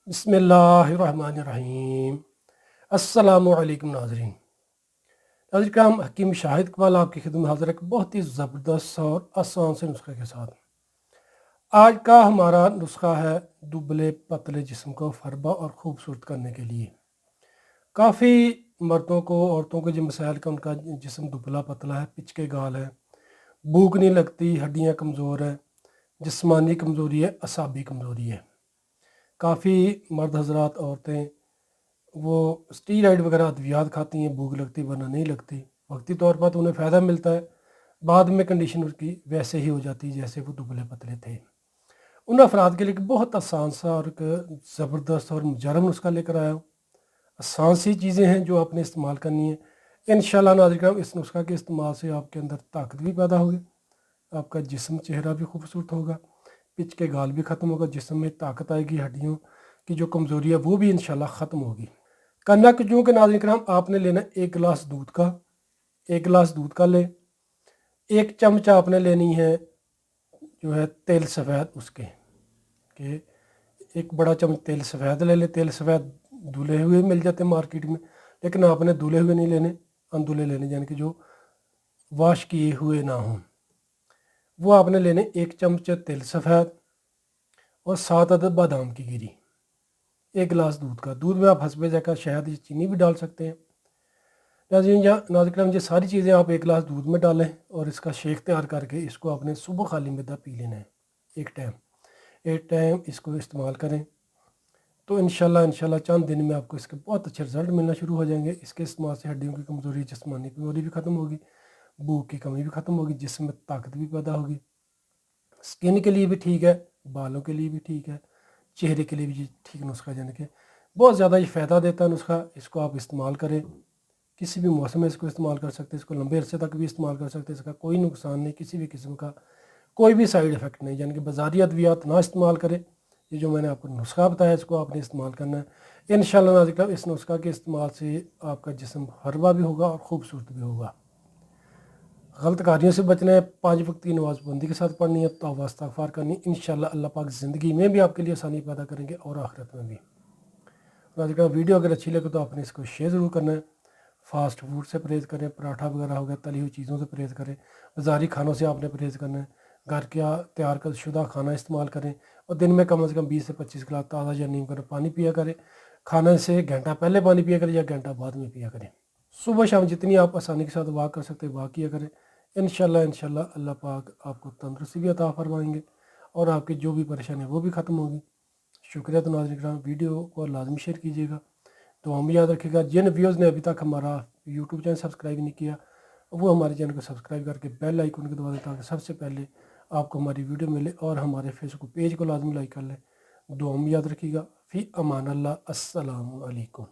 बिस्मिल्लाहिर्रहमानिर्रहीम। अस्सलामुअलैकुम नाज़रीन। नाज़रीन करम, हकीम शाहिद इकबाल आपकी खिदमत में हाज़िर है एक बहुत ही ज़बरदस्त और आसान से नुस्खे के साथ। आज का हमारा नुस्खा है दुबले पतले जिस्म को फरबा और ख़ूबसूरत करने के लिए। काफ़ी मर्दों को, औरतों के जो मसाइल का, उनका जिस्म दुबला पतला है, पिचके गाल है, भूख नहीं लगती, हड्डियाँ कमज़ोर है, जिस्मानी कमज़ोरी है, असाबी कमज़ोरी है। काफ़ी मर्द हजरात, औरतें वो स्टीरॉइड वगैरह अद्वियात खाती हैं, भूख लगती वरना नहीं लगती। वक्ती तौर पर तो उन्हें फ़ायदा मिलता है, बाद में कंडीशन उसकी वैसे ही हो जाती है जैसे वो दुबले पतले थे। उन अफराद के लिए एक बहुत आसान सा और एक ज़बरदस्त और मुजरम नुस्खा लेकर आया हूँ। आसान सी चीज़ें हैं जो आपने इस्तेमाल करनी है। इंशाल्लाह नाज़रीन करम, इस नुस्खा के इस्तेमाल से आपके अंदर ताकत भी पैदा होगी, आपका जिस्म चेहरा भी खूबसूरत होगा, पिच के गाल भी ख़त्म होगा, जिस्म में ताकत आएगी, हड्डियों की जो कमज़ोरी है वो भी इंशाल्लाह ख़त्म होगी। करना कुछ यूँ कि नाज़रीन करम, आपने लेना एक गिलास दूध का, एक गिलास दूध का ले, एक चमचा आपने लेनी है जो है तेल सफ़ेद उसके कि एक बड़ा चम्मच तेल सफ़ेद ले ले। तेल सफ़ेद धुले हुए मिल जाते हैं मार्केट में, लेकिन आपने धुले हुए नहीं लेने, अनधुले लेने, यानी कि जो वाश किए हुए ना हों। वो आपने लेने एक चमच तेल सफ़ेद और 7 अदद बादाम की गिरी, एक गिलास दूध का। दूध में आप हस्बे ज़ायक़ा शहद या चीनी भी डाल सकते हैं। नाज़रीन, ये सारी चीज़ें आप एक गिलास दूध में डालें और इसका शेक तैयार करके इसको आपने सुबह खाली मैदा पी लेना है। एक टाइम इसको इस्तेमाल करें तो इंशाल्लाह चंद दिन में आपको इसके बहुत अच्छे रिजल्ट मिलना शुरू हो जाएंगे। इसके इस्तेमाल से हड्डियों की कमज़ोरी, जिस्मानी कमज़ोरी भी ख़त्म होगी, भूख की कमी भी ख़त्म होगी, जिस्म में ताकत भी पैदा होगी। स्किन के लिए भी ठीक है, बालों के लिए भी ठीक है, चेहरे के लिए भी ठीक नुस्खा, यानी कि बहुत ज़्यादा ये फ़ायदा देता है नुस्खा। इसको आप इस्तेमाल करें, किसी भी मौसम में इसको इस्तेमाल कर सकते हैं, इसको लंबे अरसे तक भी इस्तेमाल कर सकते हैं। इसका कोई नुकसान नहीं, किसी भी किस्म का कोई भी साइड इफ़ेक्ट नहीं, यानी कि बाज़ारी अद्वियात ना इस्तेमाल करें। ये जो मैंने आपको नुस्खा बताया इसको आपने इस्तेमाल करना है। इंशाल्लाह नाज़रीन, इस नुस्खा के इस्तेमाल से आपका जिस्म हरवा भी होगा और ख़ूबसूरत भी होगा। गलत कार्यों से बचना है, 5 वक्त की नमाज़ पाबंदी के साथ पढ़नी है, तौबा इस्तिग़फ़ार करनी। इंशाल्लाह अल्लाह पाक ज़िंदगी में भी आपके लिए आसानी पैदा करेंगे और आखिरत में भी। नाज़रीन, वीडियो अगर अच्छी लगे तो आपने इसको शेयर ज़रूर करना है। फास्ट फूड से परहेज़ करें, पराठा वगैरह हो गया, तली हुई चीज़ों से परहेज़ करें, बाज़ारी खानों से आपने परहेज़ करना है। घर का तैयार कर शुदा खाना इस्तेमाल करें और दिन में कम से कम 20 से 25 गिलास ताज़ा या नीम कर पानी पिया करें। खाने से घंटा पहले पानी पिया करें या घंटा बाद में पिया करें। सुबह शाम जितनी आप आसानी के साथ वॉक कर सकते हैं वॉक किया करें। इंशाल्लाह अल्लाह पाक आपको तंदुरुस्ती भी अता फरमाएंगे और आपकी जो भी परेशानी है वो भी ख़त्म होगी। शुक्रिया। तो नाज़रीन किराम, वीडियो को लाजमी शेयर कीजिएगा, तो हम भी याद रखिएगा। जिन व्यूज़ ने अभी तक हमारा यूट्यूब चैनल सब्सक्राइब नहीं किया वो हमारे चैनल को सब्सक्राइब करके बेल आइकन को दबा दें ताकि सबसे पहले आपको हमारी वीडियो मिले, और हमारे फेसबुक पेज को लाजमी लाइक कर लें। दुआ में याद रखिएगा। फ़ी अमान अल्लाह। अस्सलामु अलैकुम।